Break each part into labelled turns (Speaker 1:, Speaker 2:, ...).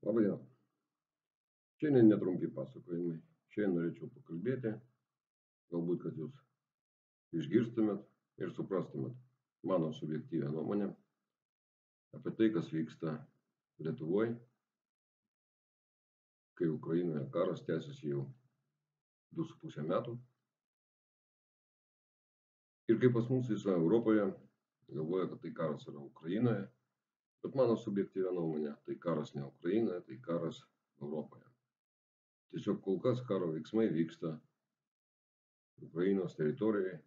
Speaker 1: Labadiena. Šiandien netrumpi pasakojimai. Šiandien norėčiau pakalbėti, galbūt, kad jūs išgirstumėt ir suprastumėt mano subjektyvią nuomonę apie tai, kas vyksta Lietuvoje, kai Ukrainoje karas tęsiasi jau 2,5 metų. Ir kaip pas mus visoje Europoje galvoja, kad tai karas yra Ukrainoje, bet mano subjektyvia nuomonė, tai karas ne Ukrainoje, tai karas Europoje. Tiesiog kol kas karo veiksmai vyksta Ukrainos teritorijoje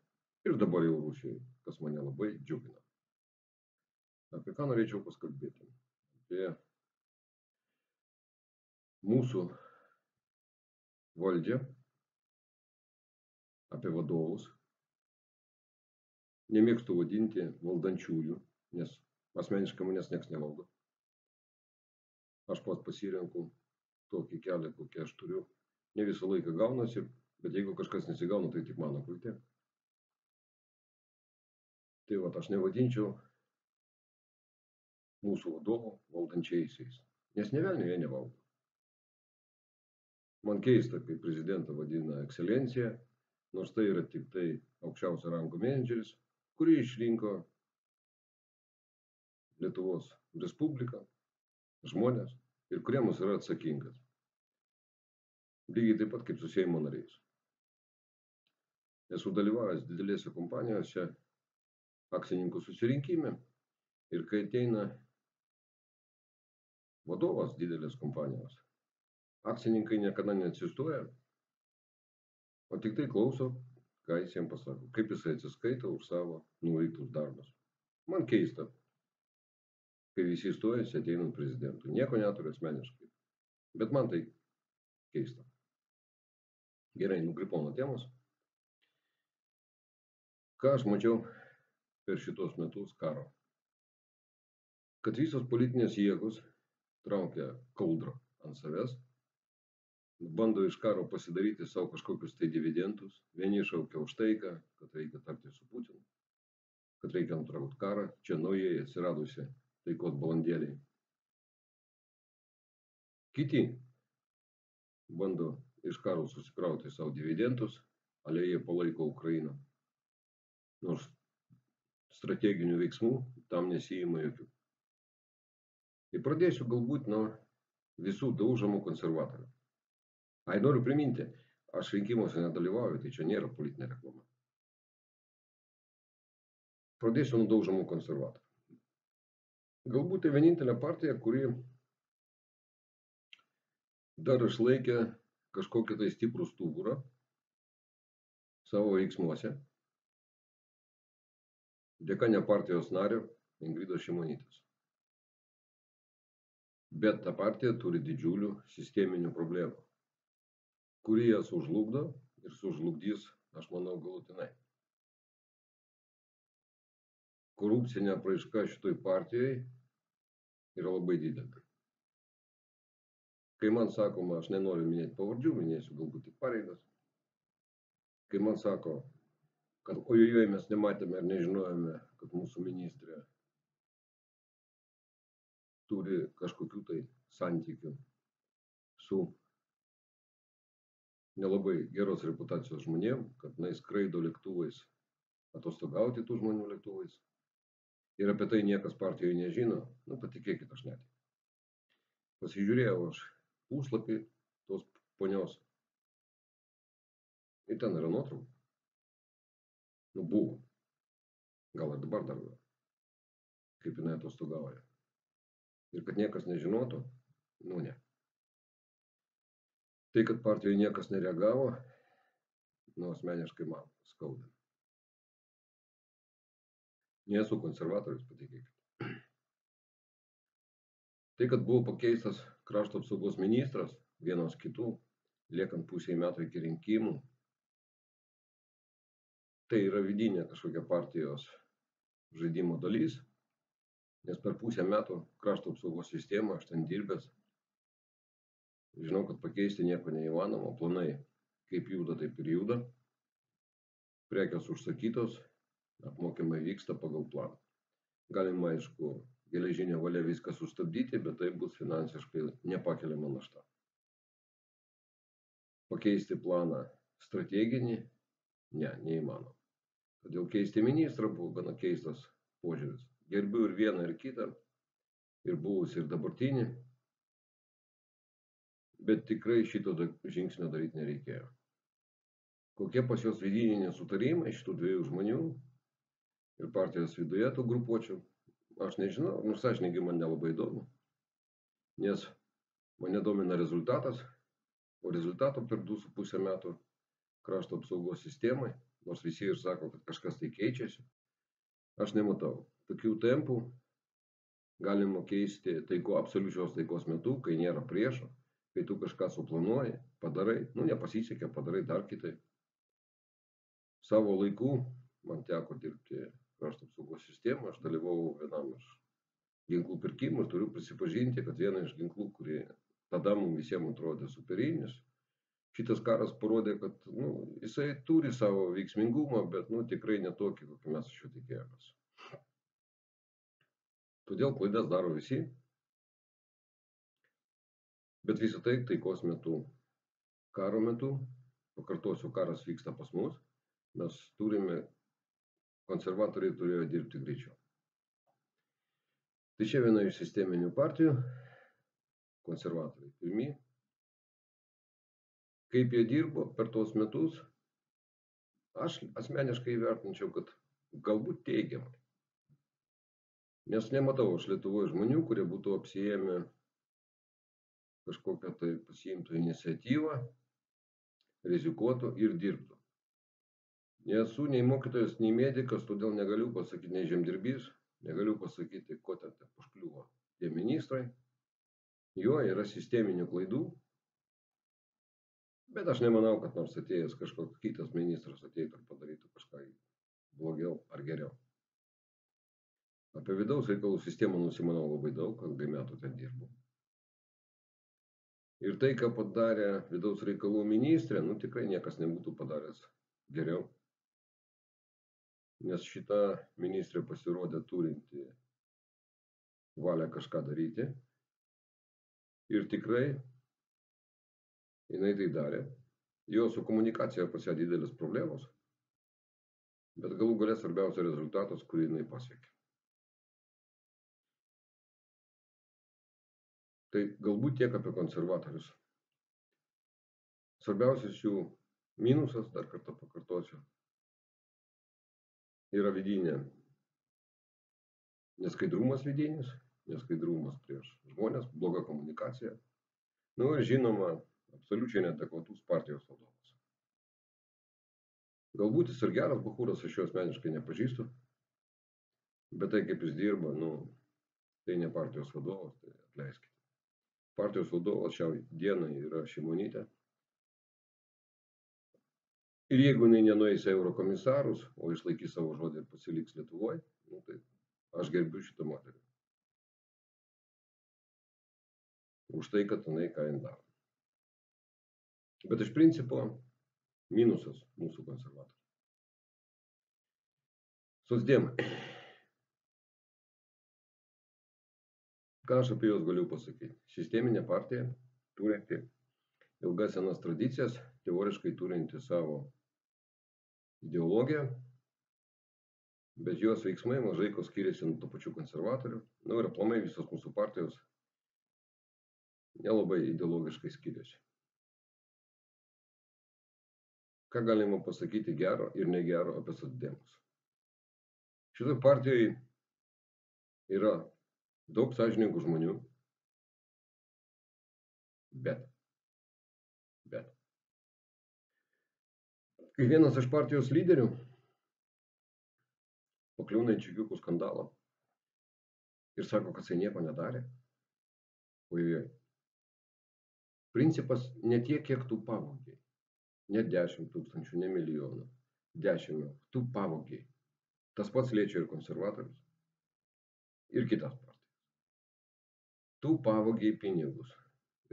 Speaker 1: ir dabar jau Rusijoje, kas mane labai džiugina. Apie ką norėčiau paskalbėti? Apie mūsų valdžią, apie vadovus. Nemėgstu vadinti valdančiųjų, nes asmeniškai manęs nieks nevaldo. Aš pats pasirenku tokį kelią, kokį aš turiu. Ne visą laiką gaunasi, bet jeigu kažkas nesigauna, tai tik mano kaltė. Tai aš nevadinčiau mūsų vadovų valdančiaisiais, nes nė velnio jie nevaldo. Man keista, kai prezidentą vadina ekscelencija, nors tai yra tik tai aukščiausio rango menedžeris, kurį išrinko Lietuvos Respublika, žmonės ir kuriems yra atsakingas. Lygiai taip pat kaip su Seimo nariais. Esu dalyvavęs didelėse kompanijose, akcininkų susirinkime ir kai ateina vadovas didelės kompanijos, akcininkai niekada neatsistoja, o tik tai klauso, ką jis jiems pasako, kaip jisai atsiskaito už savo nuveiktus darbus. Man keista, kai visi stojasi ateinant prezidentui. Nieko neturiu asmeniškai, bet man tai keista. Gerai, nukrypau nuo temos. Ką aš mačiau per šitos metus karo? Kad visos politinės jėgos traukia kaldrą ant savęs, bando iš karo pasidaryti savo kažkokius tai dividendus. Vieni šaukia už taiką, kad reikia tarti su Putinu, kad reikia nutraukti karą. Čia naujai atsiradusi taikos balandėliai. Kiti bando iš karo susikrauti savo dividendus, ale jie palaiko Ukrainą. Nors strateginių veiksmų tam nesiima jokių. Ir pradėsiu galbūt nuo visų daužomų konservatorių. Noriu priminti, aš rinkimuose nedalyvauju, tai čia nėra politinė reklama. Pradėsiu nuo daužomų konservatorių. Galbūt tai vienintelė partija, kuri dar išlaikė kažkokį tai stiprų stuburą savo veiksmuose, dėka ne partijos nario Ingridos Šimonytės. Bet ta partija turi didžiulių sisteminių problemų, kurį ją sužlugdo ir sužlugdys, aš manau, galutinai. Korupcinė apraiška šitoj partijai yra labai didelė. Kai man sakoma, aš nenoriu minėti pavardžių, minėsiu galbūt tik pareigas. Kai man sako, kad ojojoj mes nematėme ir nežinojome, kad mūsų ministrė turi kažkokių tai santykių su nelabai geros reputacijos žmonėm, kad jinai skraido lėktuvais, atostogauti tų žmonių lėktuvais. Ir apie tai niekas partijoje nežino, patikėkit, aš net. Pasižiūrėjau aš puslapį tos ponios. Ir ten yra nuotraukų. Buvo. Gal ir dabar dar yra. Kaip jinai atostogauja. Ir kad niekas nežinotų, ne. Tai, kad partijoje niekas nereagavo, asmeniškai man skauda. Nesu konservatorius, patikėkit. Tai, kad buvo pakeistas krašto apsaugos ministras, vienos kitų, liekant pusei metų iki rinkimų, tai yra vidinė kažkokia partijos žaidimo dalis, nes per pusę metų krašto apsaugos sistemą aš ten dirbęs. Žinau, kad pakeisti nieko neįmanoma, planai kaip juda, taip ir juda. Prekės užsakytos, apmokymai vyksta pagal planą. Galima, aišku, geležinė valia viską sustabdyti, bet tai bus finansiškai nepakeliama našta. Pakeisti planą strateginį, neįmanoma. Todėl keisti ministrą buvo gana keistas požiūris. Gerbiu ir vieną, ir kitą, ir buvusį, ir dabartinį, bet tikrai šito žingsnio daryti nereikėjo. Kokie pas juos vidiniai nesutarimai šitų dviejų žmonių ir partijos viduje tų grupuočių, aš nežinau, sąžiningai man nelabai įdomu, nes mane domina rezultatas, o rezultato per 2,5 metų krašto apsaugos sistemai, nors visi ir sako, kad kažkas tai keičiasi, aš nematau. Tokių tempų galima keisti absoliučios taikos metu, kai nėra priešo, kai tu kažką suplanuoji, padarai, nepasisekė, padarai dar kitaip. Savo laiku man teko dirbti krašto apsaugos sistemą, aš dalyvavau vienam iš ginklų pirkimų ir turiu prisipažinti, kad vieną iš ginklų, kurie tada mums visiems atrodė superinis, šitas karas parodė, kad jisai turi savo veiksmingumą, bet tikrai netokį, kokį mes iš jo tikėjomės. Todėl klaidas daro visi, bet visą tai taikos metu, karo metu, pakartosiu, karas vyksta pas mus, mes konservatoriai turėjo dirbti greičiau. Tai čia viena iš sisteminių partijų, konservatoriai pirmi. Kaip jie dirbo per tuos metus, aš asmeniškai vertinčiau, kad galbūt teigiamai. Nes nematau aš Lietuvoje žmonių, kurie būtų apsiėmę kažkokią tai pasiimtų iniciatyvą, rizikuotų ir dirbtų. Nesu nei mokytojas, nei medikas, todėl negaliu pasakyti, nei žemdirbys, negaliu pasakyti, ko ten užkliuvo tie ministrai. Jo yra sisteminių klaidų, bet aš nemanau, kad nors atėjęs kažkoks kitas ministras ateitų ir padarytų kažką blogiau ar geriau. Apie vidaus reikalų sistemą nusimanau labai daug, ilgai metų ten dirbu. Ir tai, ką padarė vidaus reikalų ministrė, tikrai niekas nebūtų padaręs geriau. Nes šita ministrė pasirodė turinti valią kažką daryti. Ir tikrai jinai tai darė. Jo su komunikacija pas ją didelis problemos. Bet galų gale svarbiausia rezultatas, kurį jinai pasiekė. Tai galbūt tiek apie konservatorius. Svarbiausias jų minusas, dar kartą pakartosiu, yra vidinė neskaidrumas vidinis, neskaidrumas prieš žmonės, bloga komunikacija. Ir žinoma, absoliučiai neadekvatus partijos vadovas. Galbūt jis ir geras bachūras, aš jo asmeniškai nepažįstu, bet tai kaip jis dirba, tai ne partijos vadovas, tai atleiskite. Partijos vadovas šią dieną yra Šimonytė. Ir jeigu jinai nenueis eurokomisarus, o išlaikys savo žodį ir pasiliks Lietuvoje, tai aš gerbiu šitą moterį. Už tai, kad jinai ką jin daro. Bet iš principo minusas mūsų konservatorių. Socdemai. Ką aš apie juos galiu pasakyti? Sisteminė partija turinti ilgas senas tradicijas, teoriškai turinti savo ideologiją, bet jos veiksmai mažai ko skiriasi nuo tų pačių konservatorių. Ir aplamai visos mūsų partijos nelabai ideologiškai skiriasi. Ką galima pasakyti gero ir negero apie socdemus? Šitoj partijoje yra daug sąžiningų žmonių, bet kai vienas iš partijos lyderių pakliūna į čekiukų skandalą ir sako, kad jisai nieko nedarė, principas ne tiek, kiek tu pavogiai, ne 10 000, ne milijoną, 10 eurų, tu pavogiai. Tas pats liečia ir konservatorius, ir kitas partijas. Tu pavogiai pinigus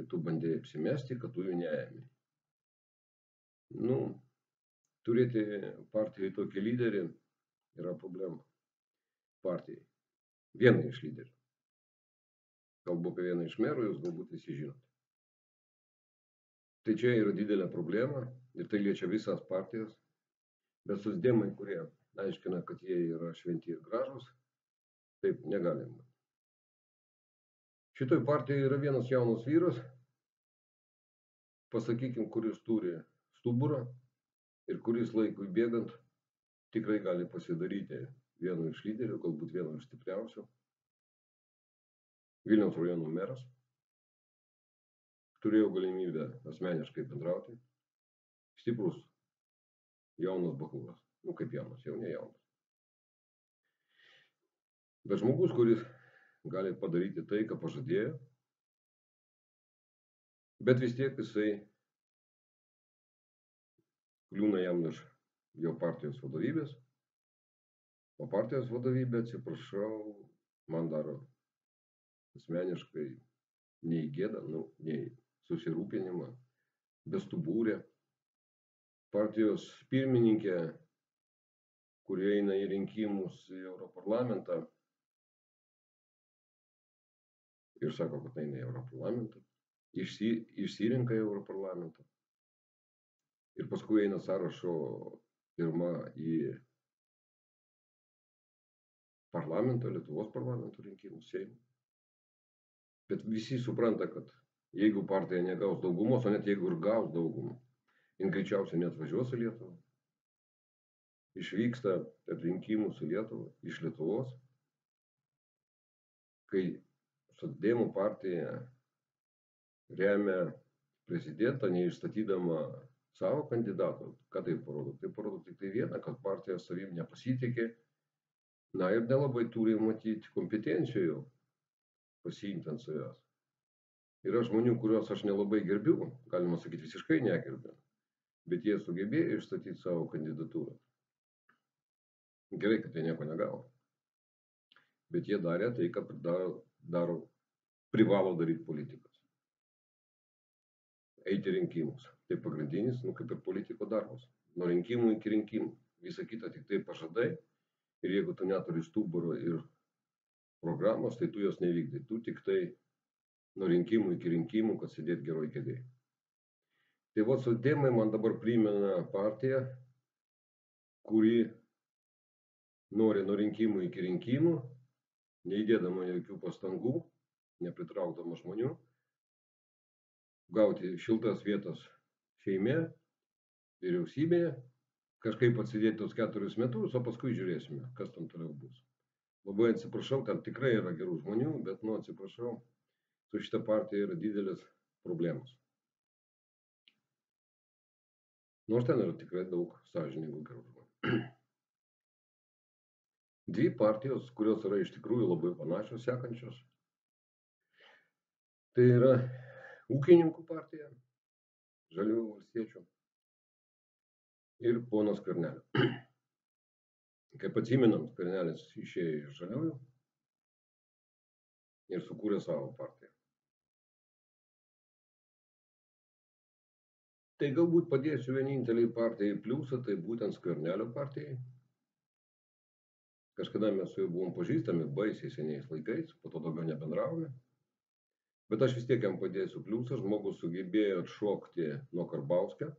Speaker 1: ir tu bandėjai apsimesti, kad tu jų neėmei. Turėti partijai tokį lyderį yra problema. Partijai. Vienai iš lyderių. kalbu apie vieną iš merų, jūs galbūt visi žinote. Tai čia yra didelė problema ir tai liečia visas partijas, bet socdemai, kurie aiškina, kad jie yra šventi ir gražus, taip negalima. Šitoj partijoje yra vienas jaunas vyras, pasakykim, kuris turi stuburą ir kuris laikui bėgant tikrai gali pasidaryti vienu iš lyderių, galbūt vienu iš stipriausių. Vilniaus rajono meras. Turėjau galimybę asmeniškai bendrauti. Stiprus, jaunas bachūras. Nu, kaip jaunas, jau ne jaunas. Bet žmogus, kuris gali padaryti tai, ką pažadėjo, bet vis tiek jisai kliūna jam iš jo partijos vadovybės, o partijos vadovybė, atsiprašau, man daro asmeniškai nei gėdą, nei susirūpinimą, bestubūrė. Partijos pirmininkė, kurie eina į rinkimus į Europarlamentą ir sako, kad eina į Europarlamentą, išsirenka į Europarlamentą ir paskui eina sąrašo pirma į parlamentą, Lietuvos parlamento rinkimus, Seimą. Bet visi supranta, kad jeigu partija negaus daugumos, o net jeigu ir gaus daugumą, jin greičiausiai neatvažiuos į Lietuvą. Išvyksta per rinkimus į Lietuvą, iš Lietuvos, kai socdemų partija remia prezidentą, neišstatydama savo kandidato. Ką tai parodo? Tai parodo tik tai vieną, kad partija savim nepasitikė, na ir nelabai turi matyti kompetencijų pasiimti ant savęs. Yra žmonių, kuriuos aš nelabai gerbiu, galima sakyti visiškai negerbiu, bet jie sugebėjo išstatyti savo kandidatūrą. Gerai, kad jie nieko negavo. Bet jie darė tai, ką privalo daryti politikas. Eiti rinkimus. Tai pagrindinis, kaip ir politiko darbas. Nuo rinkimų iki rinkimų. Visa kita tik tai pažadai. Ir jeigu tu neturi stuburo ir programos, tai tu jos nevykdai. Tu tik tai nuo rinkimų iki rinkimų, kad sėdėt geroj kėdėj. Tai va, socdemai man dabar primena partiją, kuri nori nuo rinkimų iki rinkimų, neįdėdama jokių pastangų, nepritraukdama žmonių, gauti šiltas vietas Seime, vyriausybėje, kažkaip atsidėti tos 4 metus, o paskui žiūrėsime, kas tam toliau bus. Labai atsiprašau, ten tikrai yra gerų žmonių, bet, atsiprašau, su šita partija yra didelės problemos. Nors ten yra tikrai daug sąžiningų gerų žmonių. Dvi partijos, kurios yra iš tikrųjų labai panašios sekančios. Tai yra ūkininkų partija, Žaliųjų valstiečių ir pono Skvernelio. Kaip atsimenam, Skvernelis išėjo iš Žaliųjų ir sukūrė savo partiją. Tai galbūt padėsiu vieninteliai partijai pliusą, tai būtent Skvernelio partijai. Kažkada mes su juo buvom pažįstami baisiai seniais laikais, po to daugiau nebendravome. Bet aš vis tiek jam padėsiu pliusą, žmogus sugebėjo atšokti nuo Karbauskio,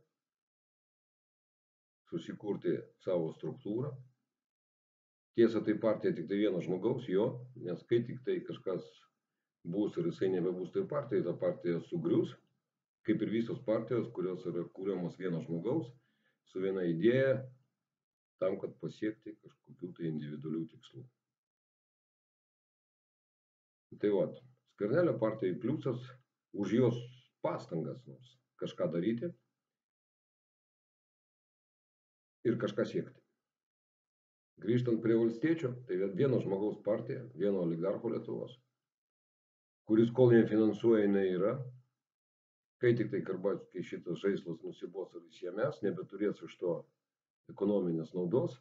Speaker 1: susikurti savo struktūrą. Tiesa, tai partija tik tai vieno žmogaus, jo, nes kai tik tai kažkas bus ir jisai nebebus tai partija, ta partija sugrius, kaip ir visos partijos, kurios yra kūriamos vieno žmogaus, su viena idėja, tam, kad pasiekti kažkokių tai individualių tikslų. Tai vat, Skvernelio partijai pliusas už jos pastangas kažką daryti ir kažką siekti. Grįžtant prie valstiečių, tai vieno žmogaus partija, vieno oligarcho Lietuvos, kuris kol nefinansuoja, jinai yra. Kai tik tai Karbauskiui šitas žaislas nusibos ir įsiėmės, nebeturės iš to ekonominės naudos,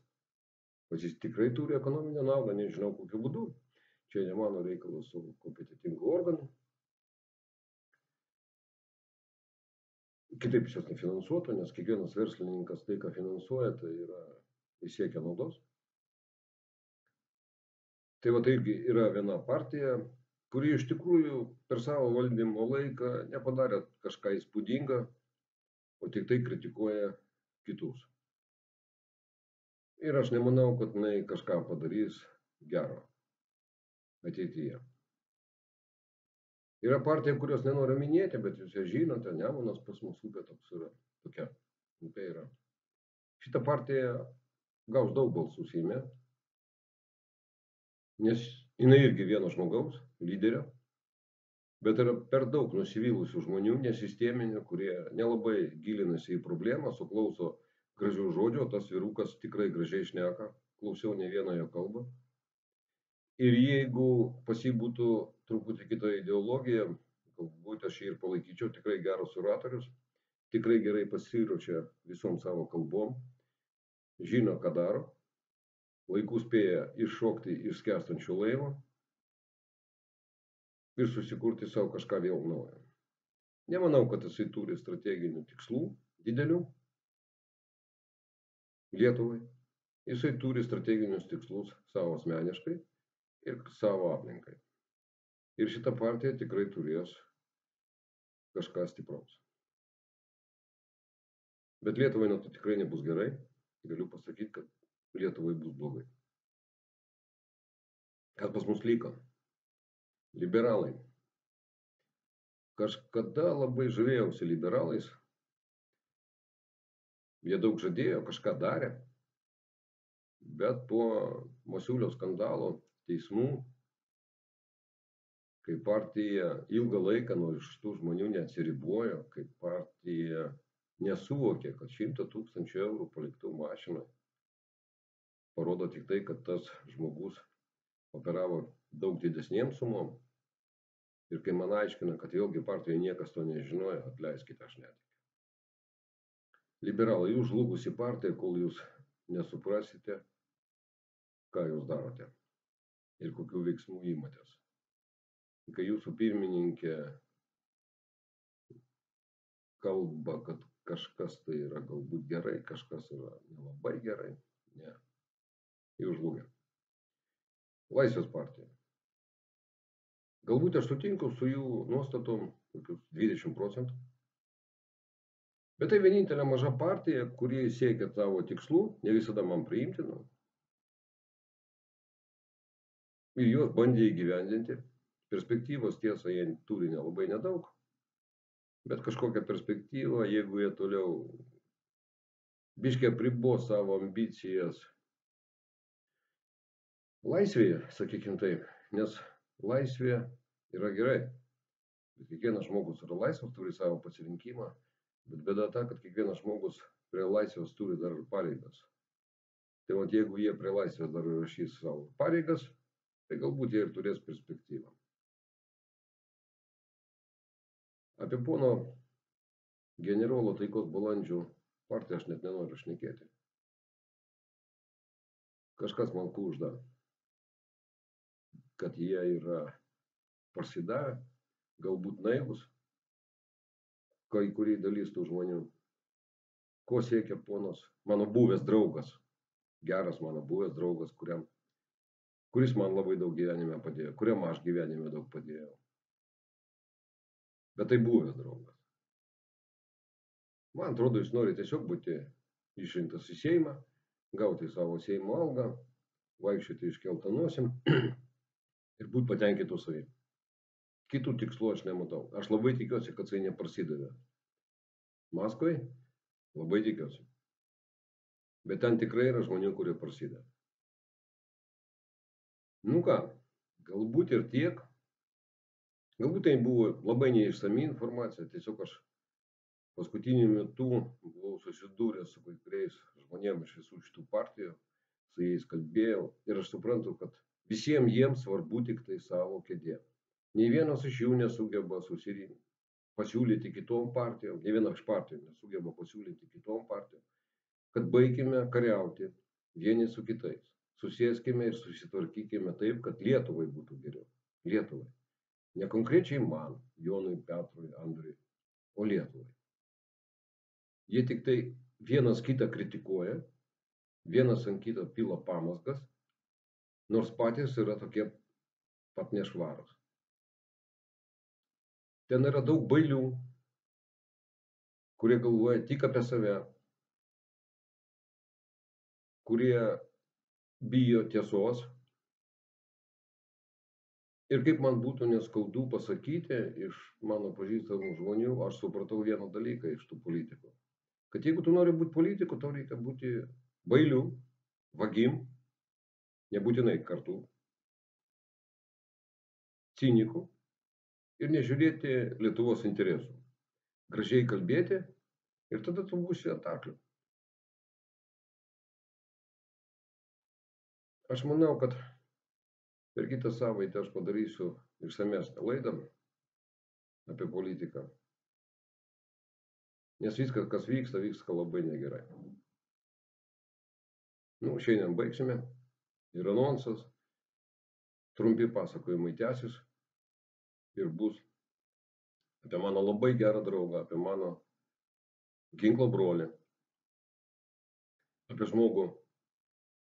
Speaker 1: o jis tikrai turi ekonominę naudą, nežinau kokiu būdu. Čia ne mano reikalas su kompetitingu organu. Kitaip šios nefinansuotų, nes kiekvienas verslininkas tai, ką finansuoja, tai yra įsiekia naudos. Tai va, tai irgi yra viena partija, kuri iš tikrųjų per savo valdymo laiką nepadarė kažką įspūdinga, o tik tai kritikuoja kitus. Ir aš nemanau, kad jinai kažką padarys gero ateityje. Yra partija, kurios nenoriu minėti, bet jūs ją žinote, Nemunas pas mus upė toks yra, tokia upė yra. Šita partija gaus daug balsų Seime, nes jinai irgi vieno žmogaus, lyderio, bet yra per daug nusivylusių žmonių, nesisteminių, kurie nelabai gilinasi į problemą, suklauso gražių žodžių, tas vyrukas tikrai gražiai šneka, klausiau ne vieną jo kalbą. Ir jeigu pas jį būtų truputį kita ideologija, galbūt aš jį ir palaikyčiau, tikrai geras oratorius, tikrai gerai pasiruošia visom savo kalbom, žino, ką daro, laiku spėja iššokti iš skęstančio laivo ir susikurti savo kažką vėl naujo. Nemanau, kad jisai turi strateginių tikslų didelių Lietuvai. Jisai turi strateginius tikslus savo asmeniškai ir savo aplinkai. Ir šita partija tikrai turės kažką stipraus. Bet Lietuvai nuo to tikrai nebus gerai. Galiu pasakyti, kad Lietuvai bus blogai. Kas pas mus liko? Liberalai. Kažkada labai žavėjausi liberalais. Jie daug žadėjo, kažką darė. Bet po Masiulio skandalo, teismų, kai partija ilgą laiką nuo šitų žmonių neatsiribojo, kai partija nesuvokė, kad 100 000 eurų paliktų mašinai parodo tik tai, kad tas žmogus operavo daug didesniem sumom. Ir kai man aiškina, kad vėlgi partijoje niekas to nežinojo, atleiskite, aš netikiu. Liberalai, jūs žlugusi partija, kol jūs nesuprasite, ką jūs darote ir kokių veiksmų įmatės. Kai jūsų pirmininkė kalba, kad kažkas tai yra galbūt gerai, kažkas yra nelabai gerai, ne, jūs žlugė. Laisvės partija. Galbūt aš sutinku su jų nuostatom, kokius 20%. Bet tai vienintelė maža partija, kuri siekia savo tikslų, ne visada man priimtina. Ir juos bandė įgyvendinti. Perspektyvos tiesa jie turi nelabai nedaug. Bet kažkokią perspektyvą, jeigu jie toliau biškį apribos savo ambicijas laisvėje, sakykim taip, nes laisvė yra gerai. Kiekvienas žmogus yra laisvas, turi savo pasirinkimą. Bet bėda ta, kad kiekvienas žmogus prie laisvės turi dar ir pareigas. Tai vat, jeigu jie prie laisvės dar rašys savo pareigas, tai galbūt jie ir turės perspektyvą. Apie pono generolo Taikos Balandžio partiją aš net nenoriu šnekėti. Kažkas man kužda, kad jie yra parsidavę, galbūt naivus, kai kurį dalys tų žmonių. Ko siekia ponas, mano buvęs draugas, geras mano buvęs draugas, kuris man labai daug gyvenime padėjo, kuriam aš gyvenime daug padėjau. Bet tai buvęs draugas. Man atrodo, jis nori tiesiog būti išrinktas į Seimą, gauti savo Seimo algą, vaikščioti iškeltą nosim ir būti patenkintų savim. Kitų tikslų aš nematau. Aš labai tikiuosi, kad jisai neprasidavė Maskvai, labai tikiuosi. Bet ten tikrai yra žmonių, kurie prasideda. Nu ką, galbūt ir tiek. Galbūt tai buvo labai neišsami informacija. Tiesiog aš paskutiniu metu buvau susidūręs su kai kuriais žmonėmis iš visų šitų partijų, su jais kalbėjau ir aš suprantu, kad visiems jiems svarbu tik tai savo kėdė. Nei vienas iš jų nesugeba pasiūlyti kitom partijom, nei viena iš partijų nesugeba pasiūlyti kitom partijom, kad baikime kariauti vieni su kitais. Susėskime ir susitvarkykime taip, kad Lietuvai būtų geriau. Lietuvai. Ne konkrečiai man, Jonui, Petrui, Andriui, o Lietuvai. Jie tik tai vienas kitą kritikuoja, vienas ant kito pila pamazgas, nors patys yra tokie pat nešvarūs. Ten yra daug bailių, kurie galvoja tik apie save, kurie bijo tiesos. Ir kaip man būtų neskaudu pasakyti iš mano pažįstamų žmonių, aš supratau vieną dalyką iš tų politikų. Kad jeigu tu nori būti politiku, tau reikia būti bailiu, vagim, nebūtinai kartu, ciniku ir nežiūrėti Lietuvos interesų. Gražiai kalbėti ir tada tu būsi atakliu. Aš manau, kad per kitą savaitę aš padarysiu išsamesnę laidą apie politiką. Nes viskas, kas vyksta labai negerai. Šiandien baigsime. Ir anonsas. Trumpi pasakojimai tęsis. Ir bus apie mano labai gerą draugą, apie mano ginklo brolį. Apie žmogų,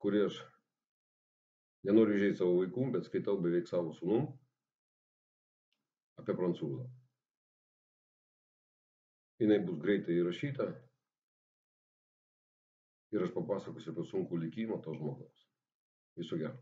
Speaker 1: kurį aš nenoriu įžeisti savo vaikų, bet skaitau beveik savo sūnum. Apie prancūzą. Jinai bus greitai įrašyta. Ir aš papasakosiu apie sunkų likimą to žmogaus. Viso gero.